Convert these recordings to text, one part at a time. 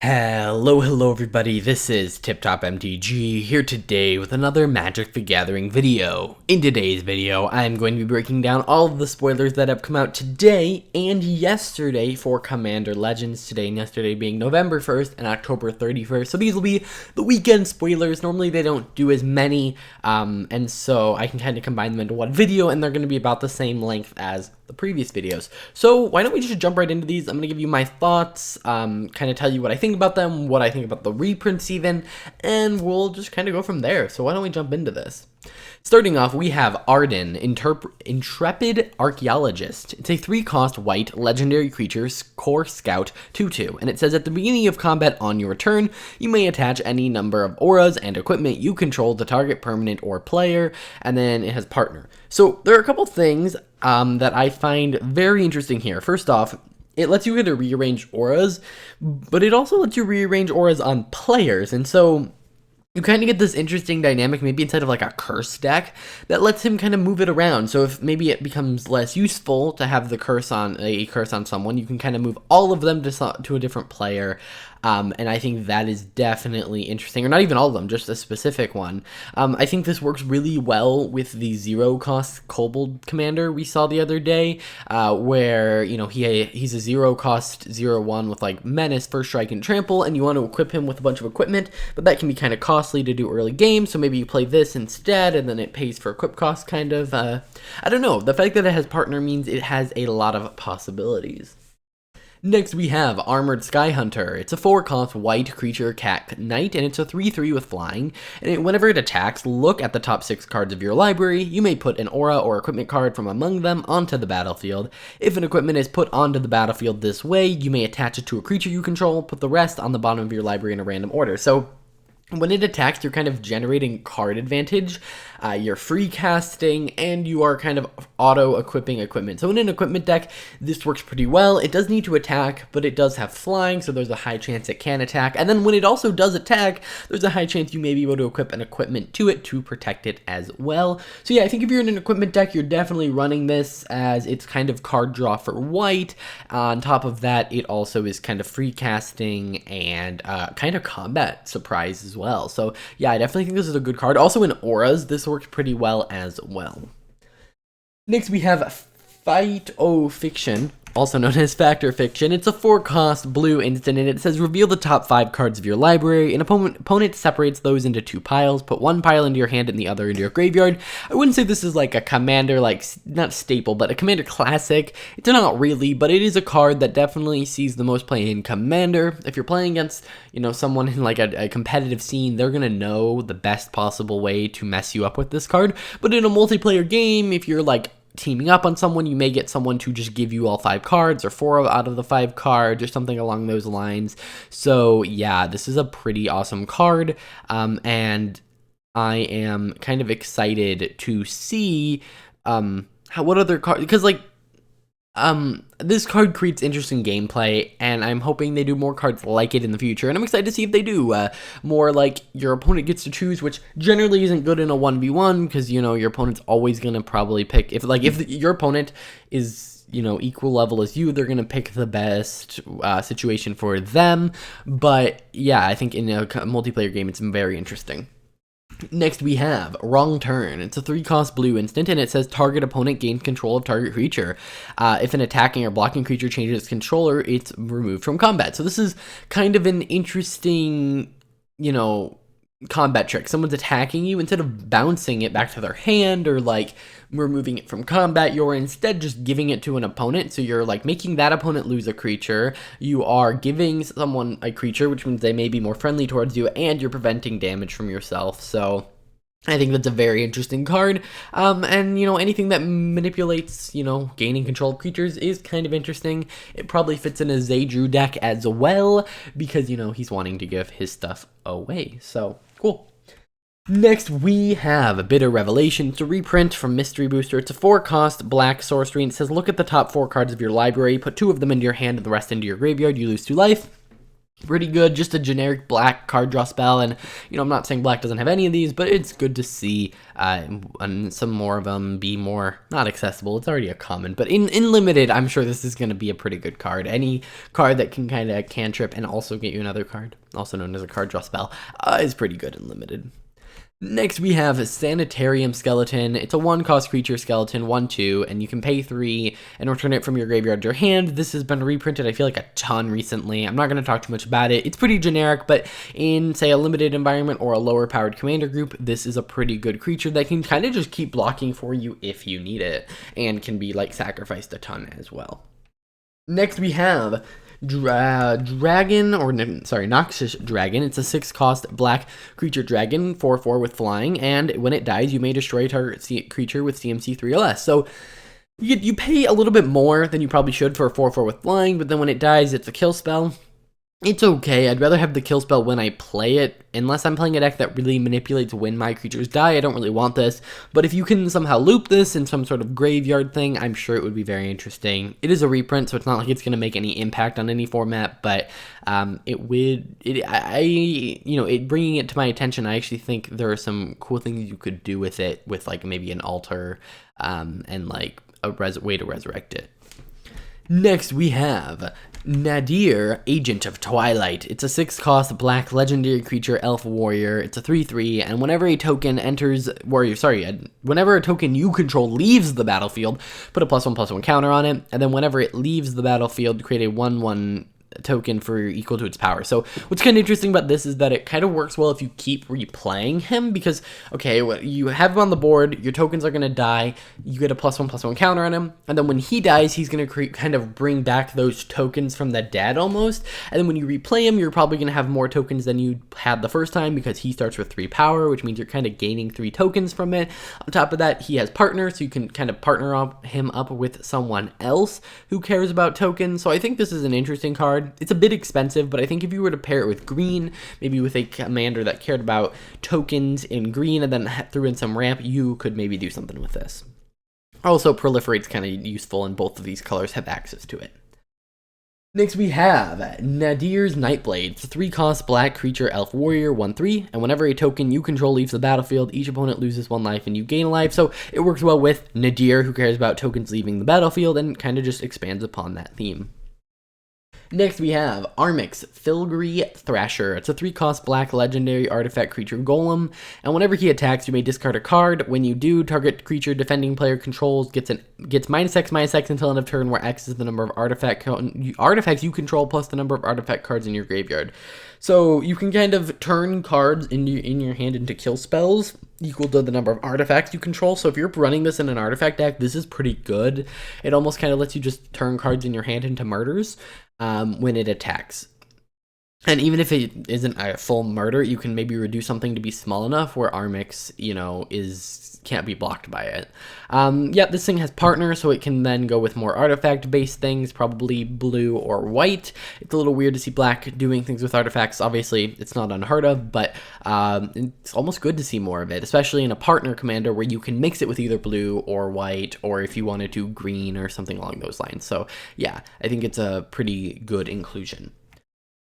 Hello everybody, this is Tip Top MTG here today with another Magic the Gathering video. In today's video, I'm going to be breaking down all of the spoilers that have come out today and yesterday for Commander Legends, today and yesterday being November 1st and October 31st, so these will be the weekend spoilers. Normally they don't do as many, and so I can kind of combine them into one video, and they're going to be about the same length as the previous videos. So why don't we just jump right into these? I'm going to give you my thoughts, kind of tell you what I think about them, what I think about the reprints even, and we'll just kind of go from there. So why don't we jump into this? Starting off, we have Arden, Intrepid Archaeologist. It's a 3-cost white legendary creature, core scout, 2/2, and it says at the beginning of combat on your turn, you may attach any number of auras and equipment you control to target permanent or player, and then it has partner. So there are a couple things that I find very interesting here. First off, it lets you get to rearrange auras, but it also lets you rearrange auras on players, and so you kind of get this interesting dynamic, maybe inside of like a curse deck, that lets him kind of move it around. So if maybe it becomes less useful to have the curse on a curse on someone, you can kind of move all of them to a different player. And I think that is definitely interesting, or not even all of them, just a specific one. I think this works really well with the 0-cost Kobold commander we saw the other day, where, you know, he's a 0-cost 0/1 with like Menace, First Strike, and Trample, and you want to equip him with a bunch of equipment, but that can be kind of costly to do early game, so maybe you play this instead, and then it pays for equip cost, kind of. I don't know. The fact that it has partner means it has a lot of possibilities. Next, we have Armored Sky Hunter. It's a 4-cost white creature cat knight, and it's a 3/3 with flying. And whenever it attacks, look at the top 6 cards of your library. You may put an aura or equipment card from among them onto the battlefield. If an equipment is put onto the battlefield this way, you may attach it to a creature you control, put the rest on the bottom of your library in a random order. So when it attacks, you're kind of generating card advantage, you're free casting, and you are kind of auto-equipping equipment. So in an equipment deck, this works pretty well. It does need to attack, but it does have flying, so there's a high chance it can attack. And then when it also does attack, there's a high chance you may be able to equip an equipment to it to protect it as well. So yeah, I think if you're in an equipment deck, you're definitely running this, as it's kind of card draw for white. On top of that, it also is kind of free casting and kind of combat surprise as well. So yeah, I definitely think this is a good card. Also in auras, this works pretty well as well. Next, we have Fiction, also known as Factor Fiction. It's a 4-cost blue instant, and it says reveal the top 5 cards of your library. An opponent separates those into 2 piles. Put one pile into your hand and the other into your graveyard. I wouldn't say this is like a commander, like, not staple, but a commander classic. It's not really, but it is a card that definitely sees the most play in commander. If you're playing against, you know, someone in like a competitive scene, they're gonna know the best possible way to mess you up with this card. But in a multiplayer game, if you're like teaming up on someone, you may get someone to just give you all 5 cards, or 4 out of the 5 cards, or something along those lines. So yeah, this is a pretty awesome card, and I am kind of excited to see what other cards, because like this card creates interesting gameplay, and I'm hoping they do more cards like it in the future, and I'm excited to see if they do. More like your opponent gets to choose, which generally isn't good in a 1v1, because, you know, your opponent's always going to probably pick, if your opponent is, you know, equal level as you, they're going to pick the best situation for them. But yeah, I think in a multiplayer game, it's very interesting. Next, we have Wrong Turn. It's a 3-cost blue instant, and it says target opponent gains control of target creature. If an attacking or blocking creature changes its controller, it's removed from combat. So this is kind of an interesting, you know, combat trick. Someone's attacking you, instead of bouncing it back to their hand or like removing it from combat, you're instead just giving it to an opponent. So you're like making that opponent lose a creature, you are giving someone a creature, which means they may be more friendly towards you, and you're preventing damage from yourself. So I think that's a very interesting card, and, you know, anything that manipulates, you know, gaining control of creatures is kind of interesting. It probably fits in a Zaydrew deck as well, because, you know, he's wanting to give his stuff away. So cool. Next, we have Bitter Revelation. It's a reprint from Mystery Booster. It's a 4-cost black sorcery, and it says look at the top 4 cards of your library, put 2 of them into your hand and the rest into your graveyard. You lose 2 life. pretty good, just a generic black card draw spell, and I'm not saying black doesn't have any of these, but it's good to see and some more of them be more not accessible. It's already a common, but in limited, I'm sure this is going to be a pretty good card. Any card that can kind of cantrip and also get you another card, also known as a card draw spell, is pretty good in limited. Next, we have Sanitarium Skeleton. It's a 1-cost creature skeleton, 1/2, and you can pay 3 and return it from your graveyard to your hand. This has been reprinted, I feel like, a ton recently. I'm not going to talk too much about it. It's pretty generic, but in, say, a limited environment or a lower-powered commander group, this is a pretty good creature that can kind of just keep blocking for you if you need it, and can be, like, sacrificed a ton as well. Next, we have Noxious Dragon. It's a 6-cost black creature dragon, 4/4 with flying, and when it dies, you may destroy target creature with CMC 3 or less. So you pay a little bit more than you probably should for a 4/4 with flying, but then when it dies, it's a kill spell. It's okay. I'd rather have the kill spell when I play it. Unless I'm playing a deck that really manipulates when my creatures die, I don't really want this. But if you can somehow loop this in some sort of graveyard thing, I'm sure it would be very interesting. It is a reprint, so it's not like it's going to make any impact on any format, but bringing it to my attention, I actually think there are some cool things you could do with it, with like maybe an altar and like a way to resurrect it. Next, we have Nadir, Agent of Twilight. It's a 6-cost black legendary creature elf warrior. It's a 3/3, and whenever a token you control leaves the battlefield, put a +1/+1 counter on it, and then whenever it leaves the battlefield, create a 1/1 token for equal to its power. So what's kind of interesting about this is that it kind of works well if you keep replaying him, because you have him on the board, your tokens are going to die, you get a +1/+1 counter on him, and then when he dies, he's going to kind of bring back those tokens from the dead almost, and then when you replay him, you're probably going to have more tokens than you had the first time, because he starts with 3 power, which means you're kind of gaining 3 tokens from it. On top of that, he has partner, so you can kind of partner him up with someone else who cares about tokens. So I think this is an interesting card. It's a bit expensive, but I think if you were to pair it with green, maybe with a commander that cared about tokens in green and then threw in some ramp, you could maybe do something with this. Also, Proliferate's kind of useful, and both of these colors have access to it. Next, we have Nadir's Nightblade. It's a 3-cost black creature elf warrior, 1/3, and whenever a token you control leaves the battlefield, each opponent loses 1 life and you gain a life. So it works well with Nadir, who cares about tokens leaving the battlefield, and kind of just expands upon that theme. Next, we have Armix, Filgri Thrasher. It's a 3-cost black legendary artifact creature golem, and whenever he attacks, you may discard a card. When you do, target creature defending player controls gets -X/-X until end of turn, where X is the number of artifacts you control plus the number of artifact cards in your graveyard. So you can kind of turn cards in your hand into kill spells equal to the number of artifacts you control. So if you're running this in an artifact deck, this is pretty good. It almost kind of lets you just turn cards in your hand into murders when it attacks. And even if it isn't a full murder, you can maybe reduce something to be small enough where Armix, can't be blocked by it. This thing has partner, so it can then go with more artifact-based things, probably blue or white. It's a little weird to see black doing things with artifacts. Obviously, it's not unheard of, but it's almost good to see more of it, especially in a partner commander where you can mix it with either blue or white, or if you wanted to, green or something along those lines. So yeah, I think it's a pretty good inclusion.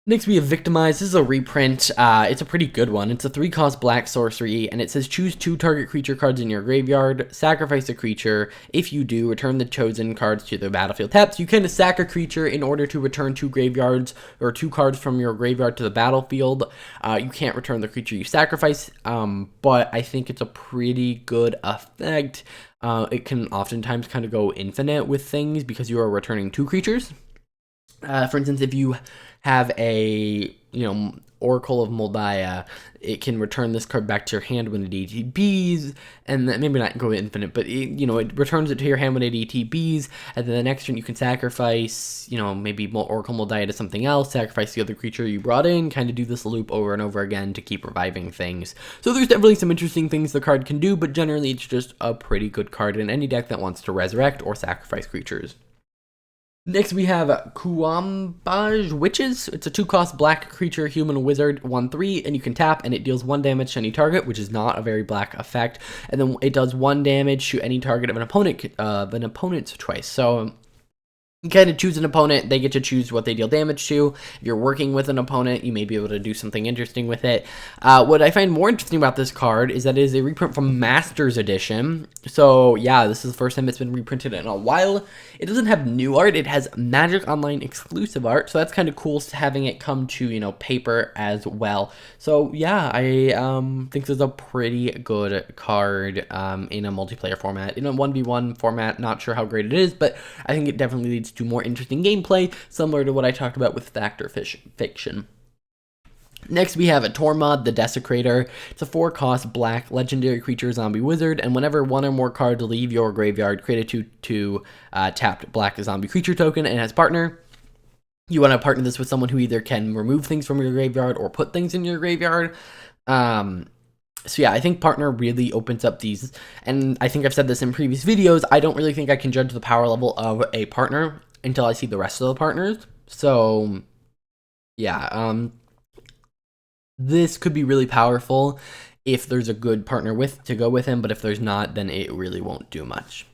Next, we have Victimized. This is a reprint. It's a pretty good one. It's a 3-cost black sorcery, and it says choose 2 target creature cards in your graveyard, sacrifice a creature. If you do, return the chosen cards to the battlefield tapped. So you can sack a creature in order to return 2 graveyards or 2 cards from your graveyard to the battlefield. You can't return the creature you sacrifice, but I think it's a pretty good effect. It can oftentimes kind of go infinite with things because you are returning 2 creatures. For instance, if you have a, Oracle of Moldiah, it can return this card back to your hand when it ETBs, and then maybe not go infinite, but it returns it to your hand when it ETBs, and then the next turn you can sacrifice, maybe Oracle Moldiah to something else, sacrifice the other creature you brought in, kind of do this loop over and over again to keep reviving things. So there's definitely some interesting things the card can do, but generally it's just a pretty good card in any deck that wants to resurrect or sacrifice creatures. Next, we have Kuambage Witches. It's a 2-cost black creature human wizard, 1/3, and you can tap, and it deals 1 damage to any target, which is not a very black effect. And then it does 1 damage to any target of an opponent's choice. So You kind of choose an opponent, they get to choose what they deal damage to. If you're working with an opponent, you may be able to do something interesting with it. What I find more interesting about this card is that it is a reprint from Masters Edition. So yeah, this is the first time it's been reprinted in a while. It doesn't have new art, it has Magic Online exclusive art, so that's kind of cool having it come to, you know, paper as well. So yeah, I think this is a pretty good card in a multiplayer format. In a 1v1 format, not sure how great it is, but I think it definitely leads to more interesting gameplay, similar to what I talked about with Fact or Fiction. Next, we have a Tormad, the Desecrator. It's a 4-cost black legendary creature zombie wizard, and whenever one or more cards leave your graveyard, create a 2/2 tapped black zombie creature token and has partner. You want to partner this with someone who either can remove things from your graveyard or put things in your graveyard. So yeah, I think partner really opens up these, and I think I've said this in previous videos, I don't really think I can judge the power level of a partner until I see the rest of the partners. So yeah, this could be really powerful if there's a good partner to go with him, but if there's not, then it really won't do much.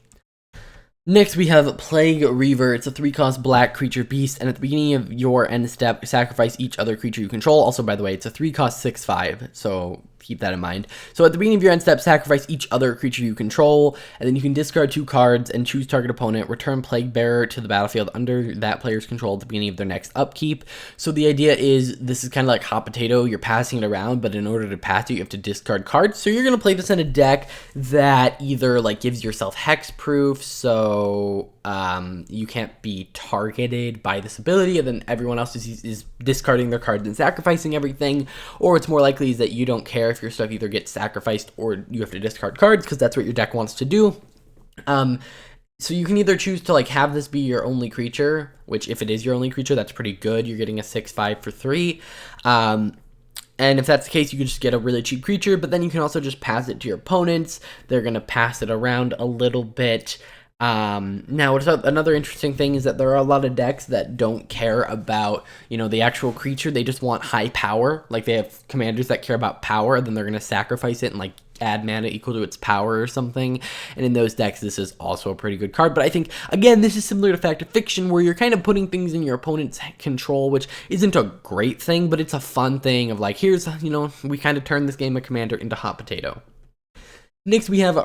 Next, we have Plague Reaver. It's a 3-cost black creature beast, and at the beginning of your end step, sacrifice each other creature you control. Also, by the way, it's a 3-cost 6/5, so keep that in mind. So at the beginning of your end step, sacrifice each other creature you control, and then you can discard 2 cards and choose target opponent, return Plague Bearer to the battlefield under that player's control at the beginning of their next upkeep. So the idea is, this is kind of like hot potato, you're passing it around, but in order to pass it, you have to discard cards. So you're going to play this in a deck that either like gives yourself hexproof, so you can't be targeted by this ability, and then everyone else is discarding their cards and sacrificing everything, or it's more likely is that you don't care if your stuff either gets sacrificed or you have to discard cards, because that's what your deck wants to do. So you can either choose to like have this be your only creature, which if it is your only creature, that's pretty good. You're getting a 6/5 for 3. And if that's the case, you can just get a really cheap creature, but then you can also just pass it to your opponents. They're going to pass it around a little bit. Now, another interesting thing is that there are a lot of decks that don't care about, you know, the actual creature. They just want high power. Like, they have commanders that care about power, then they're going to sacrifice it and, like, add mana equal to its power or something. And in those decks, this is also a pretty good card. But I think, again, this is similar to Fact or Fiction, where you're kind of putting things in your opponent's control, which isn't a great thing, but it's a fun thing of, like, here's, you know, we kind of turn this game of Commander into hot potato. Next, we have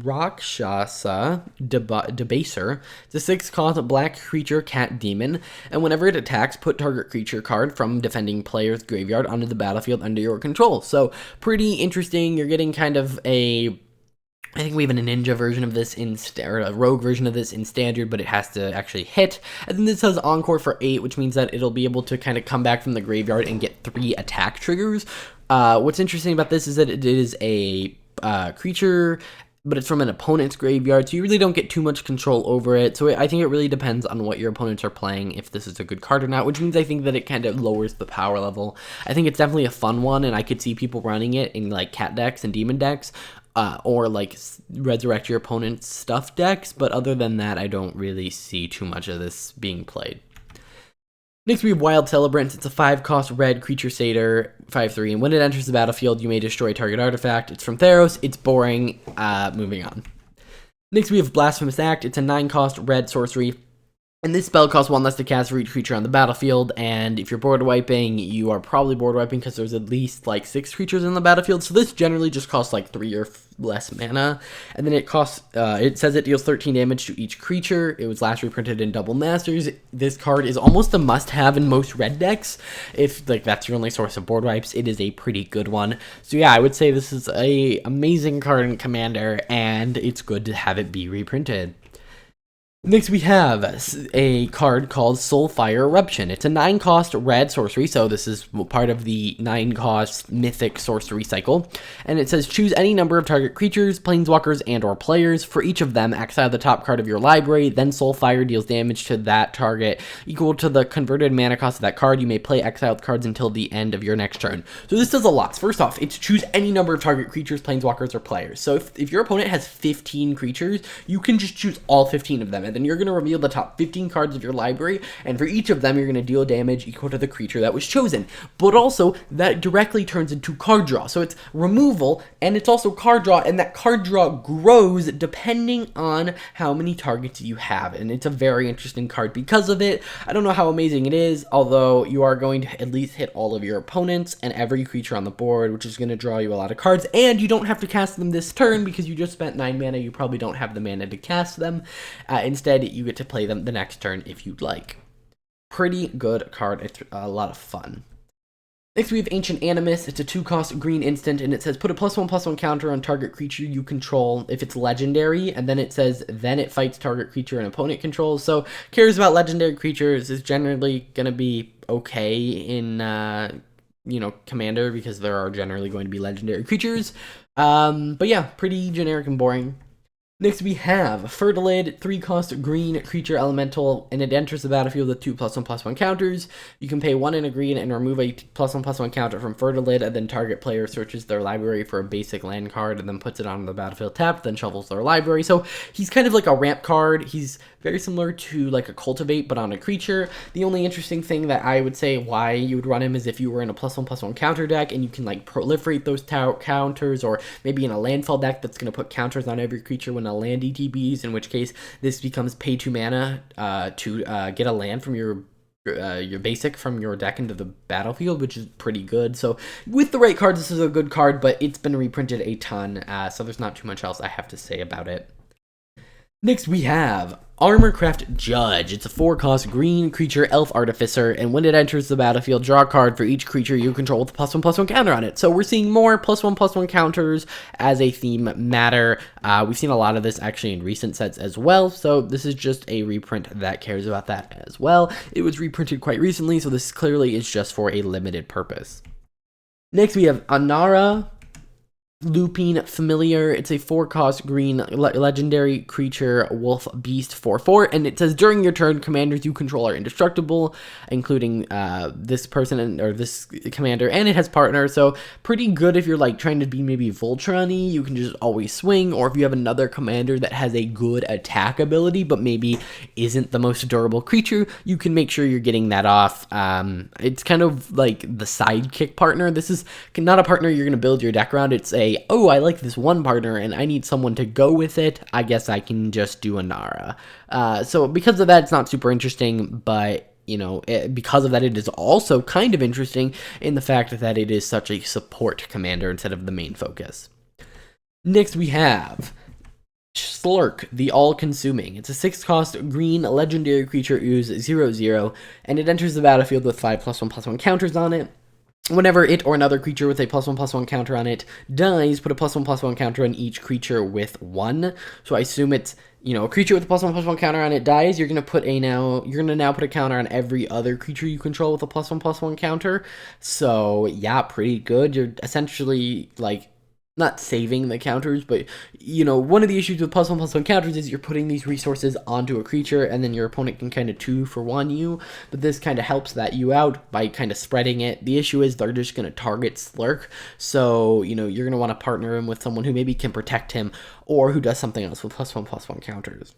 Rakshasa Debaser. It's a 6-cost black creature cat demon, and whenever it attacks, put target creature card from defending player's graveyard onto the battlefield under your control. So pretty interesting. You're getting kind of I think we have a ninja version of this or a rogue version of this in standard, but it has to actually hit. And then this has Encore for 8, which means that it'll be able to kind of come back from the graveyard and get 3 attack triggers. What's interesting about this is that it is a creature, but it's from an opponent's graveyard, so you really don't get too much control over it. So I think it really depends on what your opponents are playing, if this is a good card or not, which means I think that it kind of lowers the power level. I think it's definitely a fun one, and I could see people running it in like cat decks and demon decks, or like resurrect your opponent's stuff decks, but other than that, I don't really see too much of this being played. Next, we have Wild Celebrants. It's a 5-cost red creature satyr, 5/3, and when it enters the battlefield, you may destroy target artifact. It's from Theros. It's boring. Moving on. Next, we have Blasphemous Act. It's a 9-cost red sorcery, and this spell costs 1 less to cast for each creature on the battlefield, and if you're board wiping, you are probably board wiping because there's at least like 6 creatures in the battlefield, so this generally just costs like 3 or less mana, and then it costs, it says it deals 13 damage to each creature. It was last reprinted in Double Masters. This card is almost a must-have in most red decks. If like that's your only source of board wipes, it is a pretty good one. So yeah, I would say this is a amazing card in Commander, and it's good to have it be reprinted. Next, we have a card called Soulfire Eruption. It's a 9-cost red sorcery, so this is part of the 9-cost mythic sorcery cycle. And it says, choose any number of target creatures, planeswalkers, and or players. For each of them, exile the top card of your library, then Soulfire deals damage to that target equal to the converted mana cost of that card. You may play exiled cards until the end of your next turn. So this does a lot. First off, it's choose any number of target creatures, planeswalkers, or players. So if your opponent has 15 creatures, you can just choose all 15 of them. Then you're going to reveal the top 15 cards of your library, and for each of them, you're going to deal damage equal to the creature that was chosen. But also, that directly turns into card draw. So it's removal, and it's also card draw, and that card draw grows depending on how many targets you have. And it's a very interesting card because of it. I don't know how amazing it is, although you are going to at least hit all of your opponents and every creature on the board, which is going to draw you a lot of cards, and you don't have to cast them this turn because you just spent 9 mana. You probably don't have the mana to cast them. Instead, you get to play them the next turn if you'd like. Pretty good card. It's a lot of fun. Next, we have Ancient Animus. It's a 2-cost green instant, and it says put a +1/+1 counter on target creature you control if it's legendary, and then it says then it fights target creature an opponent controls. So, cares about legendary creatures is generally going to be okay in, Commander, because there are generally going to be legendary creatures. But yeah, pretty generic and boring. Next, we have Fertility, 3-cost green creature elemental, and it enters the battlefield with 2 +1/+1 counters. You can pay 1 and a green and remove a +1/+1 counter from Fertility, and then target player searches their library for a basic land card and then puts it on the battlefield tapped, then shuffles their library. So he's kind of like a ramp card. He's very similar to like a Cultivate, but on a creature. The only interesting thing that I would say why you would run him is if you were in a +1/+1 counter deck and you can like proliferate those counters, or maybe in a landfall deck that's going to put counters on every creature when a land ETBs, in which case this becomes pay 2 mana to get a land from your basic from your deck into the battlefield, which is pretty good. So with the right cards, this is a good card, but it's been reprinted a ton, so there's not too much else I have to say about it. Next, we have Armorcraft Judge. It's a 4-cost green creature elf artificer, and when it enters the battlefield, draw a card for each creature you control with a +1/+1 counter on it. So we're seeing more +1/+1 counters as a theme matter. We've seen a lot of this actually in recent sets as well, so this is just a reprint that cares about that as well. It was reprinted quite recently, so this clearly is just for a limited purpose. Next, we have Anara. Filigree Familiar. It's a 4-cost green legendary creature wolf beast 4/4, and it says during your turn, commanders you control are indestructible, including this person or this commander, and it has partner. So pretty good if you're like trying to be maybe Voltron-y. You can just always swing, or if you have another commander that has a good attack ability but maybe isn't the most durable creature, you can make sure you're getting that off. It's kind of like the sidekick partner. This is not a partner you're going to build your deck around. It's oh, I like this one partner and I need someone to go with it. I guess I can just do Anara. So because of that, it's not super interesting, but because of that, it is also kind of interesting in the fact that it is such a support commander instead of the main focus. Next, we have Slurk, the All-Consuming. It's a 6-cost green legendary creature ooze 0/0, and it enters the battlefield with 5 +1/+1 counters on it. Whenever it or another creature with a +1/+1 counter on it dies, put a +1/+1 counter on each creature with 1. So I assume it's, a creature with a +1/+1 counter on it dies, you're gonna now put a counter on every other creature you control with a +1/+1 counter. So yeah, pretty good. You're essentially like not saving the counters, but one of the issues with +1/+1 counters is you're putting these resources onto a creature and then your opponent can kind of 2-for-1 you, but this kind of helps that you out by kind of spreading it. The issue is they're just going to target Slurk, so you're going to want to partner him with someone who maybe can protect him or who does something else with +1/+1 counters.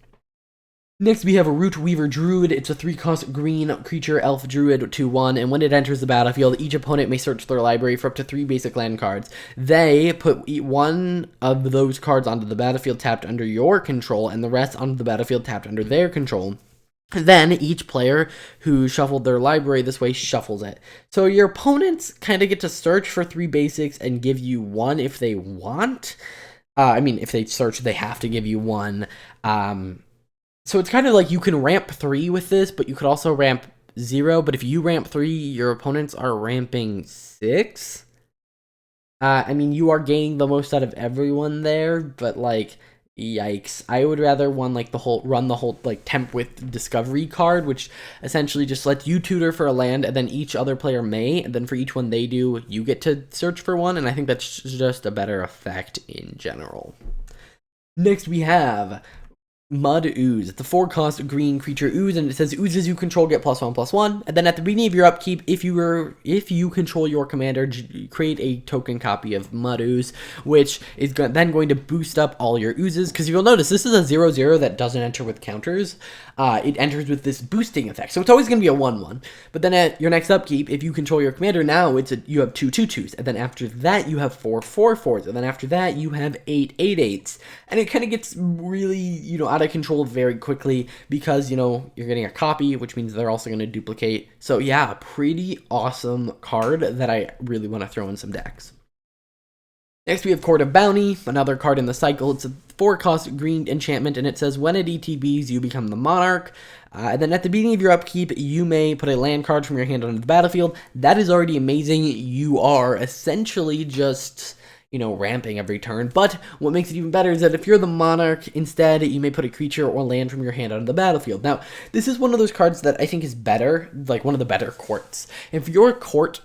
Next, we have a Root Weaver Druid. It's a 3-cost green creature elf druid 2/1, and when it enters the battlefield, each opponent may search their library for up to 3 basic land cards. They put one of those cards onto the battlefield tapped under your control, and the rest onto the battlefield tapped under their control. Then each player who shuffled their library this way shuffles it. So your opponents kind of get to search for 3 basics and give you 1 if they want. If they search, they have to give you 1. So it's kind of like you can ramp 3 with this, but you could also ramp 0. But if you ramp 3, your opponents are ramping 6. You are gaining the most out of everyone there, but yikes. I would rather run the whole temp with discovery card, which essentially just lets you tutor for a land, and then each other player may, and then for each one they do, you get to search for 1, and I think that's just a better effect in general. Next, we have Mud Ooze. It's a 4-cost green creature ooze, and it says oozes you control get +1/+1. And then at the beginning of your upkeep, if you control your commander, create a token copy of Mud Ooze, which is then going to boost up all your oozes. Because you'll notice this is a 0/0 that doesn't enter with counters. It enters with this boosting effect, so it's always going to be a 1/1. But then at your next upkeep, if you control your commander, now you have 2 2/2s, and then after that you have 4 4/4s, and then after that you have 8 8/8s, and it kind of gets really out of control very quickly because you're getting a copy, which means they're also going to duplicate. So yeah, pretty awesome card that I really want to throw in some decks. Next we have Court of Bounty, another card in the cycle. It's a 4-cost green enchantment, and it says when it ETBs, you become the monarch. And then at the beginning of your upkeep, you may put a land card from your hand onto the battlefield. That is already amazing. You are essentially just ramping every turn. But what makes it even better is that if you're the monarch, instead, you may put a creature or land from your hand onto the battlefield. Now, this is one of those cards that I think is better, like one of the better courts. If your court,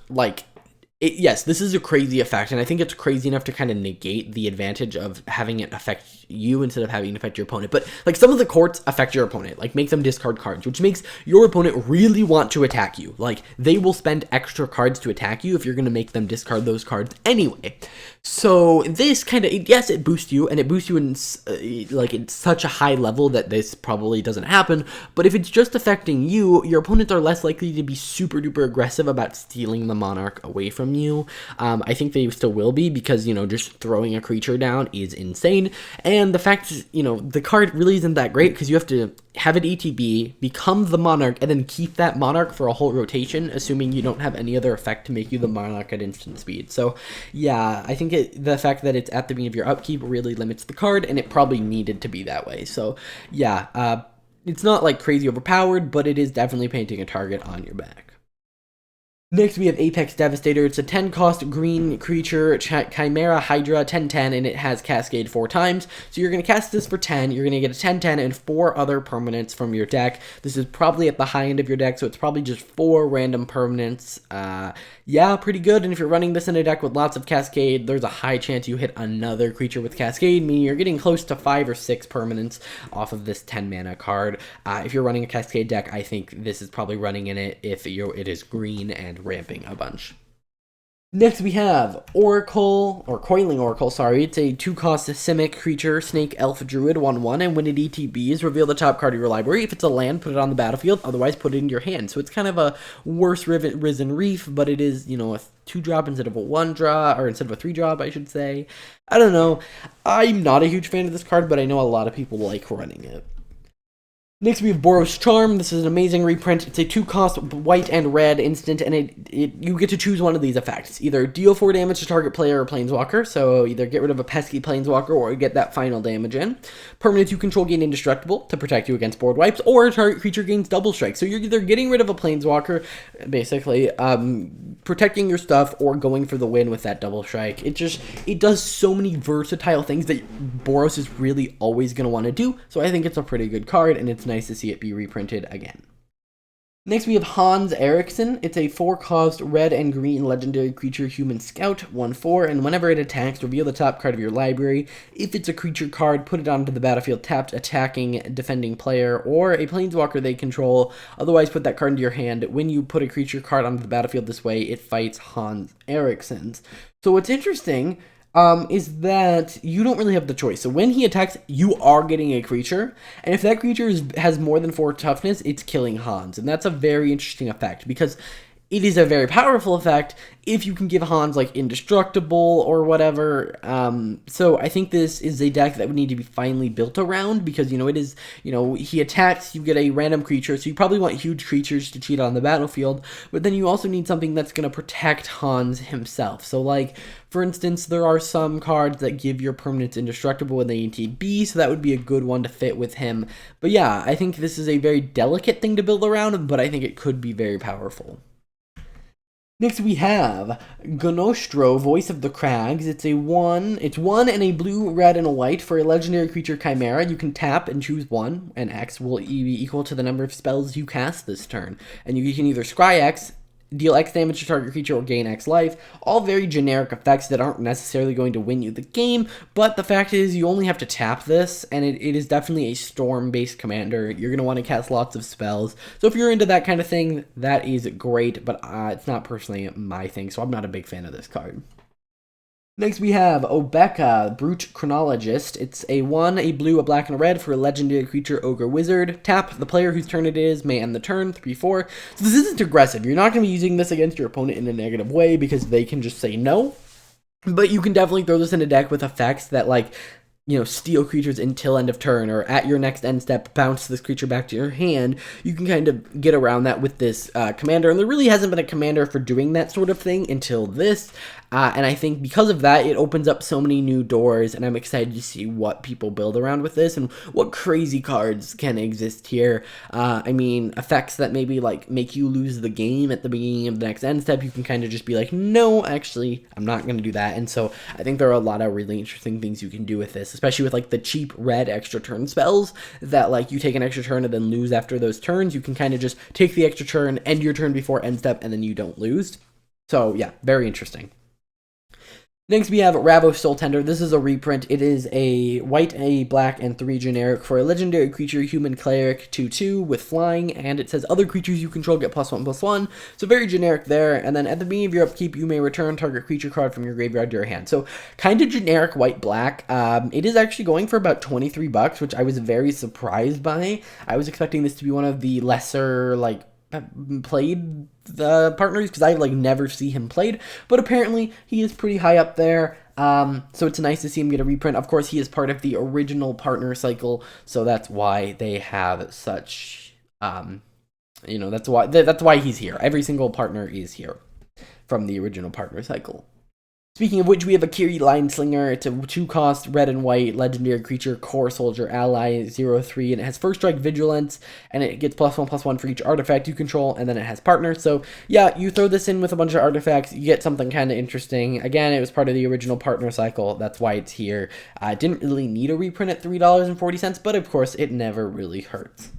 yes, this is a crazy effect, and I think it's crazy enough to kind of negate the advantage of having it affect you instead of having it affect your opponent. But some of the courts affect your opponent, make them discard cards, which makes your opponent really want to attack you. They will spend extra cards to attack you if you're going to make them discard those cards anyway. So this kind of, yes, it boosts you, and it boosts you in it's such a high level that this probably doesn't happen. But if it's just affecting you, your opponents are less likely to be super duper aggressive about stealing the monarch away from you. I think they still will be because just throwing a creature down is insane. And the fact is, the card really isn't that great because you have to have it ETB, become the monarch, and then keep that monarch for a whole rotation, assuming you don't have any other effect to make you the monarch at instant speed. So yeah, I think the fact that it's at the beginning of your upkeep really limits the card, and it probably needed to be that way. So yeah, it's not crazy overpowered, but it is definitely painting a target on your back. Next, we have Apex Devastator. It's a 10-cost green creature, Chimera Hydra, 10/10, and it has Cascade 4 times. So you're going to cast this for 10, you're going to get a 10/10 and 4 other permanents from your deck. This is probably at the high end of your deck, so it's probably just 4 random permanents. Yeah, pretty good, and if you're running this in a deck with lots of Cascade, there's a high chance you hit another creature with Cascade, meaning you're getting close to 5 or 6 permanents off of this 10-mana card. If you're running a Cascade deck, I think this is probably running in it if it is green and ramping a bunch. Next we have Oracle, or Coiling Oracle, sorry. It's a 2-cost Simic creature, Snake Elf Druid, 1/1, and when it ETBs, reveal the top card of your library. If it's a land, put it on the battlefield, otherwise put it in your hand. So it's kind of a worse Risen Reef, but it is, a 2-drop instead of a 1-drop, or instead of a 3-drop, I should say. I don't know. I'm not a huge fan of this card, but I know a lot of people like running it. Next, we have Boros Charm. This is an amazing reprint. It's a 2-cost white and red instant, and you get to choose one of these effects. Either deal 4 damage to target player or planeswalker, so either get rid of a pesky planeswalker or get that final damage in. Permanents you control gain indestructible to protect you against board wipes, or target creature gains double strike. So you're either getting rid of a planeswalker, basically, protecting your stuff, or going for the win with that double strike. It does so many versatile things that Boros is really always going to want to do, so I think it's a pretty good card, and it's nice to see it be reprinted again. Next, we have Hans Eriksen. It's a 4-cost red and green legendary creature human scout, 1/4, and whenever it attacks, reveal the top card of your library. If it's a creature card, put it onto the battlefield tapped, attacking, defending player, or a planeswalker they control. Otherwise, put that card into your hand. When you put a creature card onto the battlefield this way, it fights Hans Eriksen's. So what's interesting is that you don't really have the choice. So when he attacks, you are getting a creature, and if that creature has more than 4 toughness, it's killing Hans, and that's a very interesting effect, because it is a very powerful effect if you can give Hans, indestructible or whatever. So I think this is a deck that would need to be finally built around, because, it is, he attacks, you get a random creature, so you probably want huge creatures to cheat on the battlefield, but then you also need something that's going to protect Hans himself. So, for instance, there are some cards that give your permanents indestructible when they ETB, so that would be a good one to fit with him. But yeah, I think this is a very delicate thing to build around, but I think it could be very powerful. Next we have Gonostro, Voice of the Crags. It's 1 and a blue, red, and a white. For a legendary creature Chimera, you can tap and choose 1, and X will be equal to the number of spells you cast this turn. And you can either scry X, deal X damage to target creature or gain X life. All very generic effects that aren't necessarily going to win you the game, but the fact is you only have to tap this, and it is definitely a storm-based commander. You're going to want to cast lots of spells, so if you're into that kind of thing, that is great, but it's not personally my thing, so I'm not a big fan of this card. Next we have Obeka, Brute Chronologist. It's a 1, a blue, a black, and a red for a legendary creature, Ogre Wizard. Tap, the player whose turn it is may end the turn, 3/4. So this isn't aggressive. You're not going to be using this against your opponent in a negative way because they can just say no. But you can definitely throw this in a deck with effects that, like, you know, steal creatures until end of turn, or at your next end step, bounce this creature back to your hand. You can kind of get around that with this commander, and there really hasn't been a commander for doing that sort of thing until this. And I think because of that, it opens up so many new doors, and I'm excited to see what people build around with this and what crazy cards can exist here. I mean, effects that maybe like make you lose the game at the beginning of the next end step, you can kind of just be like, no, actually, I'm not going to do that. And so I think there are a lot of really interesting things you can do with this, especially with like the cheap red extra turn spells that like you take an extra turn and then lose after those turns. You can kind of just take the extra turn, end your turn before end step, and then you don't lose. So yeah, very interesting. Next we have Ravos Soul Tender. This is a reprint. It is a white, a black, and 3 generic for a legendary creature, human cleric, 2/2 with flying, and it says other creatures you control get +1/+1. So very generic there. And then at the beginning of your upkeep, you may return target creature card from your graveyard to your hand. So kind of generic white black. It is actually going for about $23, which I was very surprised by. I was expecting this to be one of the lesser like played the partners because I like never see him played, but apparently he is pretty high up there. So it's nice to see him get a reprint. Of course, he is part of the original partner cycle, so that's why they have such you know, that's why he's here. Every single partner is here from the original partner cycle. Speaking of which, we have a Kiri Lineslinger. It's a 2-cost red and white legendary creature, core soldier ally, 0/3, and it has first strike vigilance, and it gets +1/+1 for each artifact you control, and then it has partner. So yeah, you throw this in with a bunch of artifacts, you get something kind of interesting. Again, it was part of the original partner cycle, that's why it's here. I didn't really need a reprint at $3.40, but of course, it never really hurts.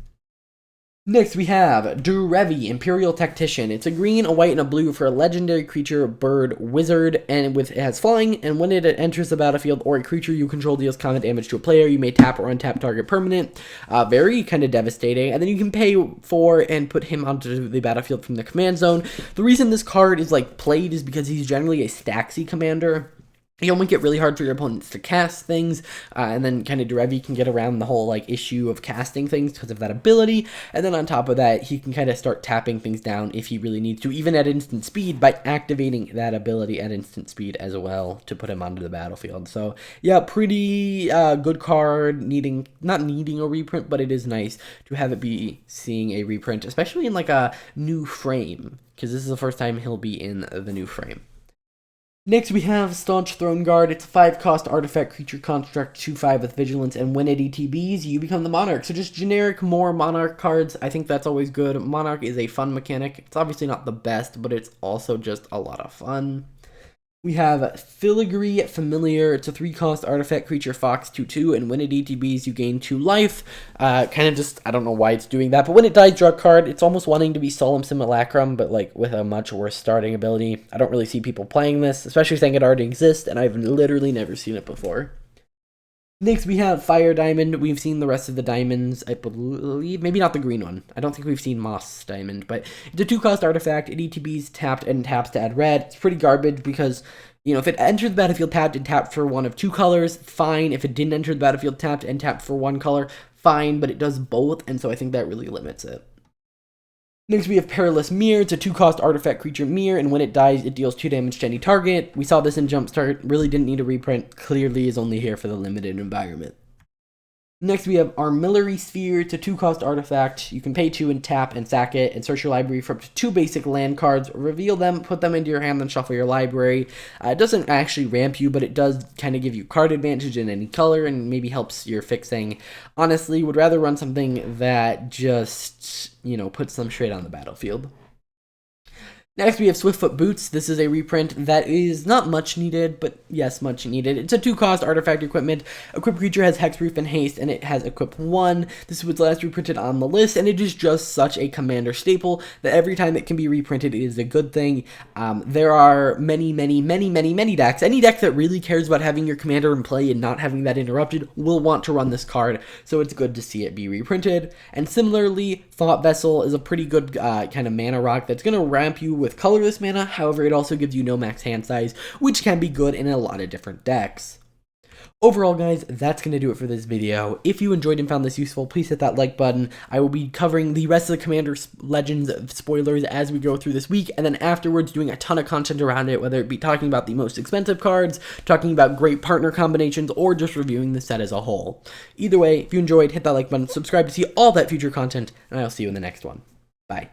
Next, we have Durevi, Imperial Tactician. It's a green, a white, and a blue for a legendary creature, bird, wizard, and it has flying, and when it enters the battlefield or a creature you control deals combat damage to a player, you may tap or untap target permanent. Very kind of devastating, and then you can pay for and put him onto the battlefield from the command zone. The reason this card is like played is because he's generally a Staxy commander. He'll make it really hard for your opponents to cast things, and then kind of Durevi can get around the whole like issue of casting things because of that ability, and then on top of that, he can kind of start tapping things down if he really needs to, even at instant speed, by activating that ability at instant speed as well to put him onto the battlefield. So yeah, pretty good card, not needing a reprint, but it is nice to have it be seeing a reprint, especially in like a new frame, because this is the first time he'll be in the new frame. Next, we have Staunch Throne Guard. It's a 5-cost artifact creature construct, 2/5 with vigilance, and when it ETBs, you become the Monarch. So just generic, more Monarch cards. I think that's always good. Monarch is a fun mechanic. It's obviously not the best, but it's also just a lot of fun. We have Filigree Familiar. It's a 3-cost artifact creature, fox, 2/2, and when it ETBs, you gain 2 life. Kind of just, I don't know why it's doing that, but when it dies, draw a card. It's almost wanting to be Solemn Simulacrum, but like with a much worse starting ability. I don't really see people playing this, especially saying it already exists, and I've literally never seen it before. Next, we have Fire Diamond. We've seen the rest of the diamonds, I believe. Maybe not the green one. I don't think we've seen Moss Diamond, but it's a 2-cost artifact. It ETBs tapped and taps to add red. It's pretty garbage because, you know, if it entered the battlefield tapped and tapped for one of 2 colors, fine. If it didn't enter the battlefield tapped and tapped for 1 color, fine, but it does both, and so I think that really limits it. Next, we have Perilous Mirror. It's a 2-cost artifact creature mirror, and when it dies, it deals 2 damage to any target. We saw this in Jumpstart. Really didn't need a reprint. Clearly is only here for the limited environment. Next, we have Armillary Sphere. It's a 2-cost artifact. You can pay 2 and tap and sack it, and search your library for up to 2 basic land cards, reveal them, put them into your hand, then shuffle your library. It doesn't actually ramp you, but it does kind of give you card advantage in any color, and maybe helps your fixing. Honestly, would rather run something that just, you know, puts them straight on the battlefield. Next, we have Swiftfoot Boots. This is a reprint that is not much needed, but yes, much needed. It's a 2-cost artifact equipment. Equipped creature has hexproof and haste, and it has equip 1. This was last reprinted on the list, and it is just such a commander staple that every time it can be reprinted, it is a good thing. There are many decks. Any deck that really cares about having your commander in play and not having that interrupted will want to run this card, so it's good to see it be reprinted. And similarly, Thought Vessel is a pretty good kind of mana rock that's going to ramp you with colorless mana. However, it also gives you no max hand size, which can be good in a lot of different decks. Overall, guys, that's going to do it for this video. If you enjoyed and found this useful, please hit that like button. I will be covering the rest of the Commander Legends spoilers as we go through this week, and then afterwards doing a ton of content around it, whether it be talking about the most expensive cards, talking about great partner combinations, or just reviewing the set as a whole. Either way, if you enjoyed, hit that like button, subscribe to see all that future content, and I'll see you in the next one. Bye.